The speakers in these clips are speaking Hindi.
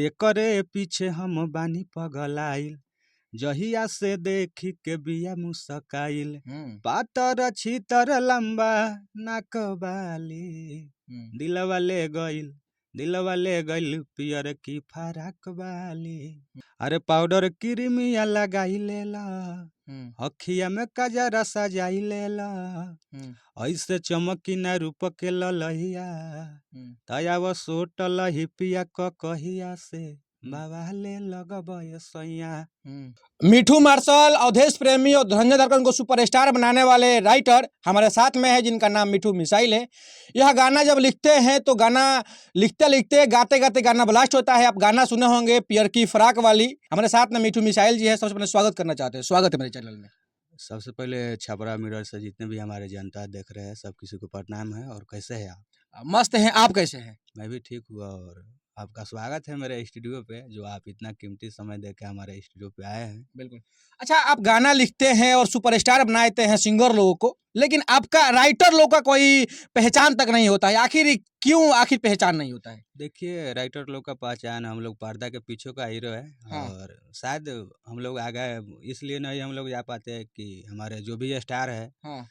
एकरे पीछे हम बानी पगलाइल, जहिया से देखी के बिया मुस्काइल। पातर छितर लंबा नाक बाली, दिलवा ले गइल पियर की फराक बाली। अरे पाउडर क्रीमिया लगाई लेला, अखिया में कजरा सजाई लेला, ऐसे चमकी ना रूप के ललहिया, तयाव सोटल हिपिया क कहिया से बाबा ले लगबय सैया। मिठू मार्शल, अवधेश प्रेमी और धनंजय धड़कन को सुपरस्टार बनाने वाले राइटर हमारे साथ में है, जिनका नाम मिठू मिसाइल है। यह गाना जब लिखते हैं तो गाना लिखते लिखते गाते गाते गाना ब्लास्ट होता है। आप गाना सुने होंगे पियर की फराक वाली। हमारे साथ में मिठू मिसाइल जी है, सबसे पहले स्वागत करना चाहते हैं। स्वागत है मेरे चैनल में। सबसे पहले छपरा मिरर से जितने भी हमारे जनता देख रहे हैं सब किसी को प्रणाम है। और कैसे हैं आप? मस्त हैं, आप कैसे हैं? मैं भी ठीक हुआ और आपका स्वागत है मेरे स्टूडियो पे, जो आप इतना कीमती समय देके हमारे स्टूडियो पे आए हैं। बिल्कुल। अच्छा, आप गाना लिखते हैं और सुपरस्टार बनाते हैं सिंगर लोगों को, लेकिन आपका राइटर लोग का कोई पहचान तक नहीं होता है। आखिर क्यों पहचान नहीं होता है? देखिए, राइटर लोग का पहचान, हम लोग पर्दा के पीछे का हीरो है। हाँ। और शायद हम लोग आ गए इसलिए नहीं हम लोग जा पाते हैं कि हमारे जो भी स्टार है, हाँ।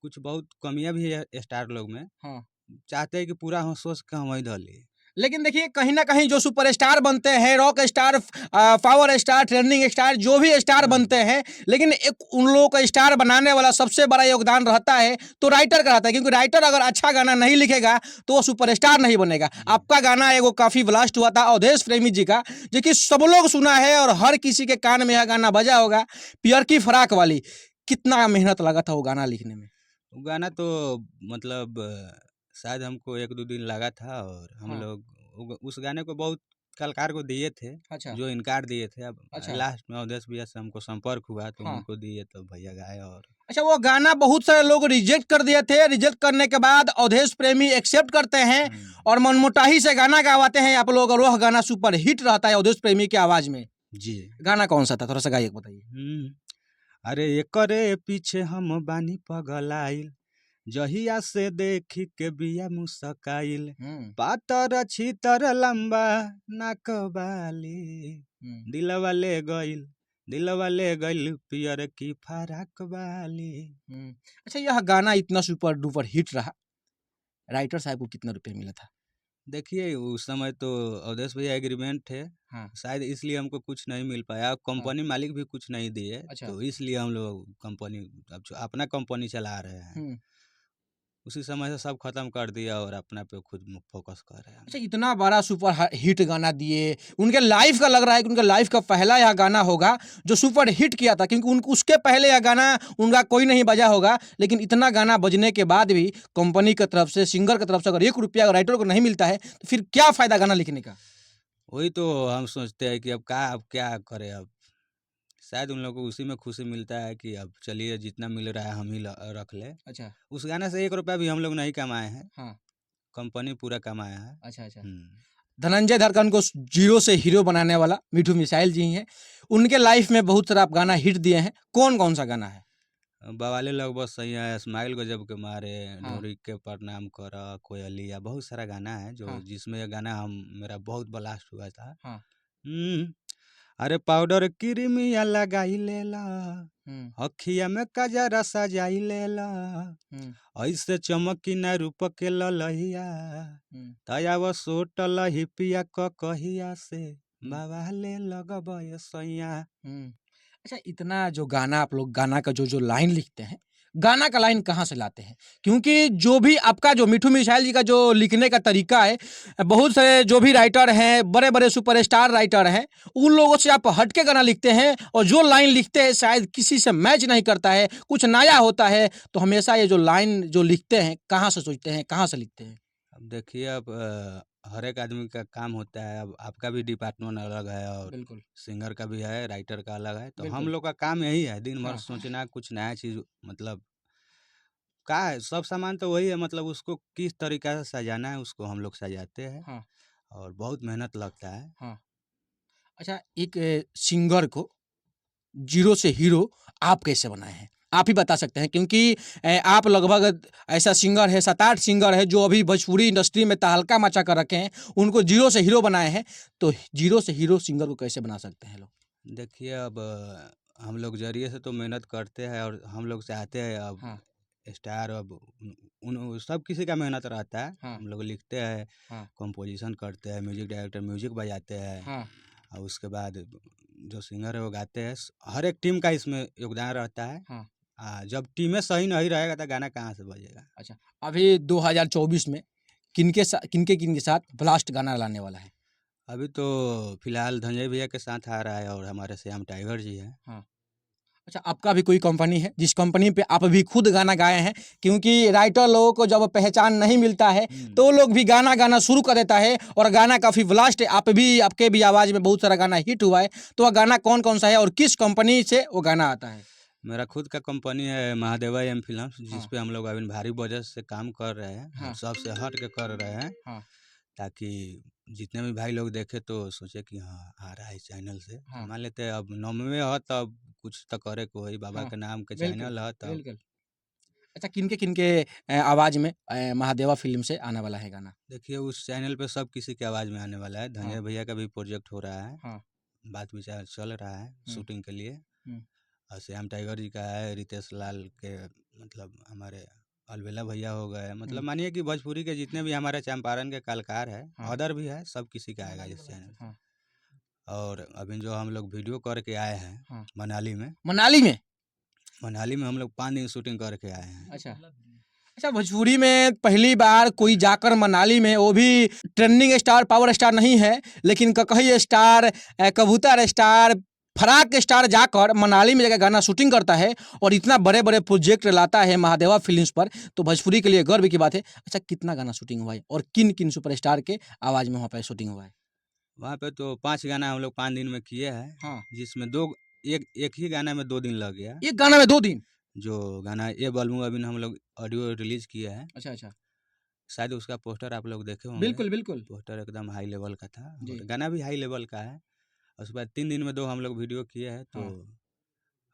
कुछ बहुत कमियां भी है स्टार लोग में। हाँ। चाहते हैं कि पूरा हम सोच के हम इधर लिए। लेकिन देखिए, कहीं ना कहीं जो सुपरस्टार बनते हैं, rock star, power star, trending star, जो भी स्टार बनते हैं, लेकिन एक उन लोगों का स्टार बनाने वाला सबसे बड़ा योगदान रहता है तो राइटर का रहता है। क्योंकि राइटर अगर अच्छा गाना नहीं लिखेगा तो वो सुपरस्टार नहीं बनेगा। आपका गाना एगो काफी ब्लास्ट हुआ था अवधेश प्रेमी जी का, जो कि सब लोग सुना है और हर किसी के कान में यह गाना बजा होगा, पियर की फराक वाली। कितना मेहनत लगा था वो गाना लिखने में? वो गाना तो मतलब शायद हमको 1-2 दिन लगा था। और हम लोग उस गाने को बहुत कलाकार को दिए थे। अच्छा। जो इनकार दिए थे। अब अच्छा। लास्ट में अवधेश भैया से हमको संपर्क हुआ तो उनको दिए तो भैया गाए। और अच्छा, वो गाना बहुत सारे लोग रिजेक्ट कर दिए थे। रिजेक्ट करने के बाद अवधेश प्रेमी एक्सेप्ट करते हैं और मनमुटाही से गाना गवाते हैं आप लोग, और वह गाना सुपर हिट रहता है अवधेश प्रेमी की आवाज में। जी। गाना कौन सा था, थोड़ा सा गाइए, बताइए। अरे एकरे पीछे हम बानी पगलाइल, जहिया से देखी के बिया मुस्काइल। पातर छितर लंबा नाक बाली, दिलवा ले गइल पियर की फराक बाली। अच्छा, यह गाना इतना सुपर डुपर हिट रहा, राइटर साहब को कितना रुपया मिला था? देखिए, उस समय तो अवधेश भैया एग्रीमेंट थे। शायद इसलिए हमको कुछ नहीं मिल पाया। कंपनी मालिक भी कुछ नहीं दिए। अच्छा। तो इसलिए हम लोग कंपनी अब अपना कंपनी चला रहे हैं। उसी समय से सब खत्म कर दिया और अपना पे खुद फोकस कर रहे हैं। अच्छा, इतना बड़ा सुपर हिट गाना दिए, उनके लाइफ का लग रहा है कि उनके लाइफ का पहला यह गाना होगा जो सुपर हिट किया था, क्योंकि उसके पहले यह गाना उनका कोई नहीं बजा होगा। लेकिन इतना गाना बजने के बाद भी कंपनी की तरफ से, सिंगर की तरफ से अगर 1 रुपया राइटर को नहीं मिलता है तो फिर क्या फायदा गाना लिखने का? वही तो हम सोचते हैं कि अब क्या करें। अब शायद उन लोगों को उसी में खुशी मिलता है कि अब चलिए जितना मिल रहा है हम ही रख ले। अच्छा। उस गाने से 1 रुपया भी हम लोग नहीं कमाए हैं। हाँ। कंपनी पूरा कमाया है। अच्छा। अच्छा। धनंजय धड़कन को जीरो से हीरो बनाने वाला मिठू मिसाइल जी हैं। उनके लाइफ में बहुत सारा आप गाना हिट दिए हैं। कौन कौन सा गाना है? बवाले लोग बस सही है, स्माइल गजब के मारे, ढोरी के प्रणाम करा, कोयलिया, बहुत सारा गाना है जो जिसमें ये गाना मेरा बहुत ब्लास्ट हुआ था। अरे पाउडर क्रीमिया लगाई लेला, अखिया में कजरा सजाई लेला, ऐसे चमकी ना रूप के ललहिया, तयाव सोटल हिपिया क कहिया से बाबा ले लगबय सैया। अच्छा, इतना जो गाना आप लोग गाना का जो लाइन लिखते हैं, गाना का लाइन कहाँ से लाते हैं? क्योंकि जो भी आपका जो मिठू मिसाइल जी का जो लिखने का तरीका है, बहुत सारे जो भी राइटर हैं, बड़े बड़े सुपरस्टार राइटर हैं, उन लोगों से आप हट के गाना लिखते हैं और जो लाइन लिखते हैं शायद किसी से मैच नहीं करता है, कुछ नया होता है। तो हमेशा ये जो लाइन जो लिखते हैं, कहाँ से सोचते हैं, कहाँ से लिखते हैं? अब देखिए, अब हर एक आदमी का काम होता है। अब आपका भी डिपार्टमेंट अलग है और बिल्कुल। सिंगर का भी है, राइटर का अलग है। तो हम बिल्कुल। लोग का काम यही है, दिन भर सोचना कुछ नया चीज़, मतलब का है सब सामान तो वही है, मतलब उसको किस तरीका से सजाना है उसको हम लोग सजाते हैं। और बहुत मेहनत लगता है। अच्छा, एक सिंगर को जीरो से हीरो आप कैसे बनाए हैं? आप ही बता सकते हैं, क्योंकि आप लगभग ऐसा सिंगर है, 7-8 सिंगर है जो अभी भोजपुरी इंडस्ट्री में तहलका मचा कर रखे हैं, उनको जीरो से हीरो बनाए हैं, तो जीरो से हीरो सिंगर को कैसे बना सकते हैं लोग? देखिए अब हम लोग ज़रिए से तो मेहनत करते हैं और हम लोग चाहते हैं अब हाँ, स्टार अब उन सब किसी का मेहनत रहता है। हाँ, हम लोग लिखते हैं, हाँ, कंपोजिशन करते हैं, म्यूजिक डायरेक्टर म्यूजिक बजाते हैं हाँ, और उसके बाद जो सिंगर है वो गाते हैं। हर एक टीम का इसमें योगदान रहता है। हाँ। जब टीमें सही नहीं रहेगा तो गाना कहाँ से बजेगा। अच्छा, अभी 2024 में किनके साथ ब्लास्ट गाना लाने वाला है? अभी तो फिलहाल धंजय भैया के साथ आ रहा है और हमारे श्याम टाइगर जी हैं। हाँ। अच्छा, आपका भी कोई कंपनी है जिस कंपनी पे आप भी खुद गाना गाए हैं? क्योंकि राइटर लोगों को जब पहचान नहीं मिलता है तो वो लोग भी गाना गाना शुरू कर देता है और गाना काफ़ी ब्लास्ट है। आपके भी आवाज़ में बहुत सारा गाना हिट हुआ है, तो वह गाना कौन-कौन सा है और किस कंपनी से वो गाना आता है? मेरा खुद का कंपनी है महादेवा एम फिल्म्स, जिस हाँ, पे हम लोग अभी भारी बजट से काम कर रहे हैं और हाँ, सबसे हट के कर रहे हैं, हाँ, ताकि जितने भी भाई लोग देखे तो सोचे कि हाँ आ रहा है इस चैनल से। हाँ, मान लेते हैं अब 9वें है तब कुछ तो करे को वही बाबा हाँ, के नाम के बिल्कुल, चैनल है तब। बिल्कुल। अच्छा, किनके आवाज़ में महादेवा फ़िल्म से आने वाला है गाना? देखिए उस चैनल पे सब किसी की आवाज़ में आने वाला है। हाँ, धंजय भैया का भी प्रोजेक्ट हो रहा है, हाँ, बात विचार चल रहा है हुँ, शूटिंग के लिए। हुँ, और श्याम टाइगर जी का है, रितेश लाल के, मतलब हमारे अलबेला भैया हो गए, हुँ, मतलब मानिए कि भोजपुरी के जितने भी हमारे चंपारण के कलाकार हैं, हाँ, अदर भी है, सब किसी का आएगा इस चैनल पे। हाँ, और अभी जो हम लोग वीडियो करके आए हैं हाँ। मनाली में, मनाली में? हम लोग 5 दिन शूटिंग करके आए हैं। अच्छा। अच्छा, भोजपुरी में पहली बार कोई जाकर मनाली में, वो भी ट्रेंडिंग स्टार, पावर स्टार नहीं है, लेकिन ककही स्टार, कबूतर स्टार, फराक स्टार जाकर मनाली में जाकर गाना शूटिंग करता है और इतना बड़े-बड़े प्रोजेक्ट लाता है महादेवा फ़िल्म्स पर, तो भोजपुरी के लिए गर्व की बात है। अच्छा, कितना गाना शूटिंग हुआ है और किन-किन सुपरस्टार के आवाज़ में वहाँ पे शूटिंग हुआ है? वहाँ पे तो 5 गाना हम लोग 5 दिन में किए हैं, हाँ। जिसमें 2 एक एक ही गाना में 2 दिन लग गया। एक गाना में 2 दिन? जो गाना ये बालूँ अभी हम लोग ऑडियो रिलीज़ किए हैं, अच्छा, अच्छा। शायद उसका पोस्टर आप लोग देखे होंगे। बिल्कुल, बिल्कुल। पोस्टर एकदम हाई लेवल का था जी। और गाना भी हाई लेवल का है। और उसके बाद 3 दिन में 2 हम लोग वीडियो किए हैं, तो हाँ।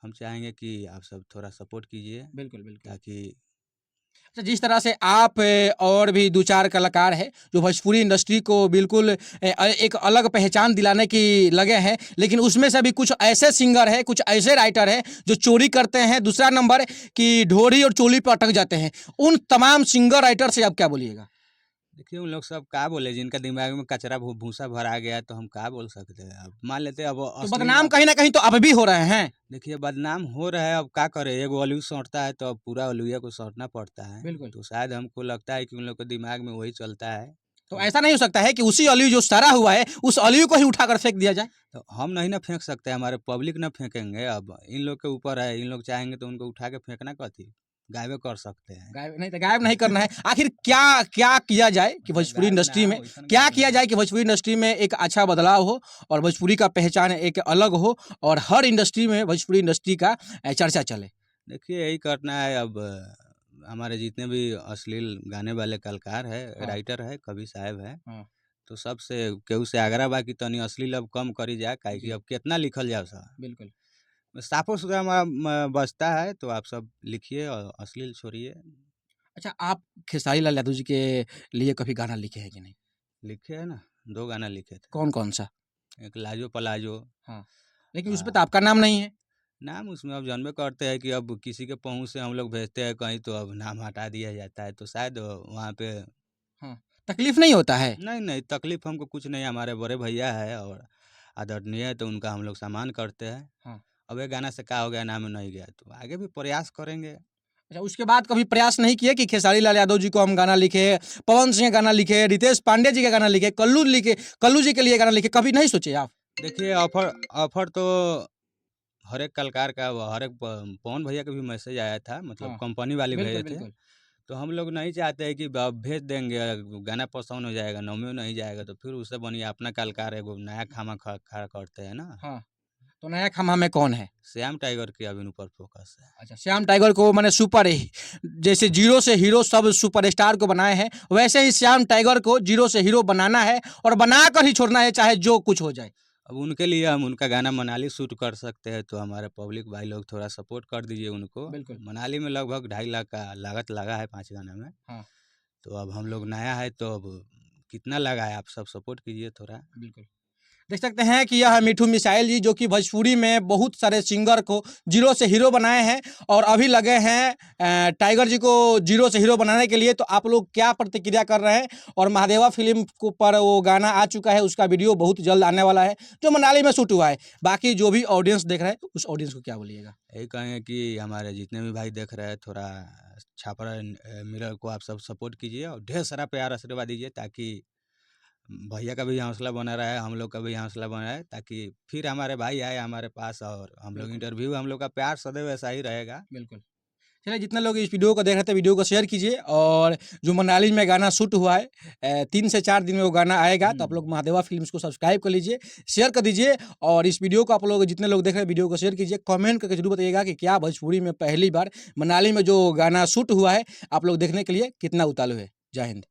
हम चाहेंगे कि आप सब थोड़ा सपोर्ट कीजिए बिल्कुल, बिल्कुल। ताकि अच्छा, जिस तरह से आप और भी 2-4 कलाकार हैं जो भोजपुरी इंडस्ट्री को बिल्कुल एक अलग पहचान दिलाने की लगे हैं, लेकिन उसमें से भी कुछ ऐसे सिंगर हैं, कुछ ऐसे राइटर हैं जो चोरी करते हैं। दूसरा नंबर कि ढोरी और चोली पे अटक जाते हैं। उन तमाम सिंगर राइटर से आप क्या बोलिएगा? देखिए उन लोग सब का बोले, जिनका दिमाग में कचरा भूसा भरा गया है, तो हम का बोल सकते हैं। अब मान लेते हैं अब तो अश्लील बदनाम कहीं न कहीं तो अब भी हो रहे हैं। देखिए बदनाम हो रहा है, अब क्या करें, एगो अलू सौंटता है तो अब पूरा अलुइया को सौंटना पड़ता है। बिल्कुल। तो शायद हमको लगता है कि उन लोग के दिमाग में वही चलता है। तो ऐसा नहीं हो सकता है कि उसी ऑलिव जो सड़ा हुआ है, उस ऑलिव को ही उठाकर फेंक दिया जाए? तो हम नहीं ना फेंक सकते, हमारे पब्लिक ना फेंकेंगे। अब इन लोग के ऊपर है, इन लोग चाहेंगे तो उनको उठा के फेंकना कथी, गायबे कर सकते हैं। गायब नहीं करना है। आखिर क्या क्या किया जाए कि भोजपुरी गायब इंडस्ट्री ना में, हो, ऐसा क्या कुछ किया नहीं। जाए कि भोजपुरी इंडस्ट्री में एक अच्छा बदलाव हो और भोजपुरी का पहचान एक अलग हो और हर इंडस्ट्री में भोजपुरी इंडस्ट्री का चर्चा चले? देखिए यही करना है अब। हमारे जितने भी अश्लील गाने वाले कलाकार है, हाँ, राइटर है, कवि साहब है, हाँ, तो सबसे केहू से आग्रह बा कि तनी अश्लील अब कम करी जाए, काहे कि जी, अब कितना लिखल जाओ सा। बिल्कुल। साफो सुथरा बचता है, तो आप सब लिखिए और अश्लील छोड़िए। अच्छा, आप खेसारी लाल यादव जी के लिए कभी गाना लिखे हैं कि नहीं? लिखे है ना, 2 गाना लिखे थे। कौन-कौन सा? एक लाजो पलाजो। हाँ, लेकिन उसपे तो आ, आपका नाम नहीं है। नाम उसमें अब जानबे करते हैं कि अब किसी के पहुँच से हम लोग भेजते हैं कहीं, तो अब नाम हटा दिया जाता है, तो शायद वहाँ पे हाँ, तकलीफ नहीं होता है? नहीं, नहीं, तकलीफ़ हमको कुछ नहीं है, हमारे बड़े भैया है और आदरणीय है, तो उनका हम लोग सम्मान करते हैं। हाँ। अब ये गाना से क्या हो गया, नाम नहीं गया, तो आगे भी प्रयास करेंगे। अच्छा, उसके बाद कभी प्रयास नहीं किए कि खेसारी लाल यादव जी को हम गाना लिखे, पवन सिंह का गाना लिखे, रितेश पांडे जी का गाना लिखे, कल्लू जी के लिए गाना लिखे, कभी नहीं सोचे आप? देखिए ऑफ़र ऑफ़र तो हर एक कलाकार का, हर एक पवन भैया का भी मैसेज आया था, मतलब हाँ, कंपनी वाले बिल्कुल, भेजे थे। बिल्कुल। तो हम लोग नहीं चाहते हैं कि भेज देंगे, गाना पसंद हो जाएगा, नौमियो नहीं जाएगा, तो फिर उससे बढ़िया अपना कलाकार एगो नया खामा खड़ा करते हैं ना। हाँ, तो नया खम्हा में कौन है? श्याम टाइगर के अभी ऊपर फोकस है। अच्छा, श्याम टाइगर को माने सुपर ही, जैसे जीरो से हीरो सब सुपरस्टार को बनाए हैं, वैसे ही श्याम टाइगर को जीरो से हीरो बनाना है और बनाकर ही छोड़ना है, चाहे जो कुछ हो जाए। अब उनके लिए हम उनका गाना मनाली शूट कर सकते हैं, तो हमारे पब्लिक भाई लोग थोड़ा सपोर्ट कर दीजिए उनको। बिल्कुल। मनाली में लगभग 2.5 लाख का लागत लगा है 5 गाना में। हाँ। तो अब हम लोग नया है, तो अब कितना लगा है, आप सब सपोर्ट कीजिए थोड़ा। बिल्कुल। देख सकते हैं कि यह मिठू मिसाइल जी जो कि भोजपुरी में बहुत सारे सिंगर को जीरो से हीरो बनाए हैं और अभी लगे हैं टाइगर जी को जीरो से हीरो बनाने के लिए। तो आप लोग क्या प्रतिक्रिया कर रहे हैं? और महादेवा फिल्म को पर वो गाना आ चुका है, उसका वीडियो बहुत जल्द आने वाला है जो मनाली में शूट हुआ है। बाकी जो भी ऑडियंस देख रहे हैं उस ऑडियंस को क्या बोलिएगा? यही कहेंगे कि हमारे जितने भी भाई देख रहे हैं, थोड़ा छापरा मिरर को आप सब सपोर्ट कीजिए और ढेर सारा प्यार आशीर्वाद दीजिए, ताकि भैया का भी हौसला बना रहे, हम लोग का भी हौसला बना रहे, ताकि फिर हमारे भाई आए हमारे पास और हम लोग इंटरव्यू, हम लोग का प्यार सदैव ऐसा ही रहेगा। बिल्कुल। चलिए, जितने लोग इस वीडियो को देख रहे थे वीडियो को शेयर कीजिए। और जो मनाली में गाना शूट हुआ है 3 से 4 दिन में वो गाना आएगा, तो आप लोग महादेवा फिल्म्स को सब्सक्राइब कर लीजिए, शेयर कर दीजिए। और इस वीडियो को आप लोग जितने लोग देख रहे हैं वीडियो को शेयर कीजिए, कमेंट करके जरूर बताइएगा कि क्या भोजपुरी में पहली बार मनाली में जो गाना शूट हुआ है आप लोग देखने के लिए कितना उतालू है। जय हिंद।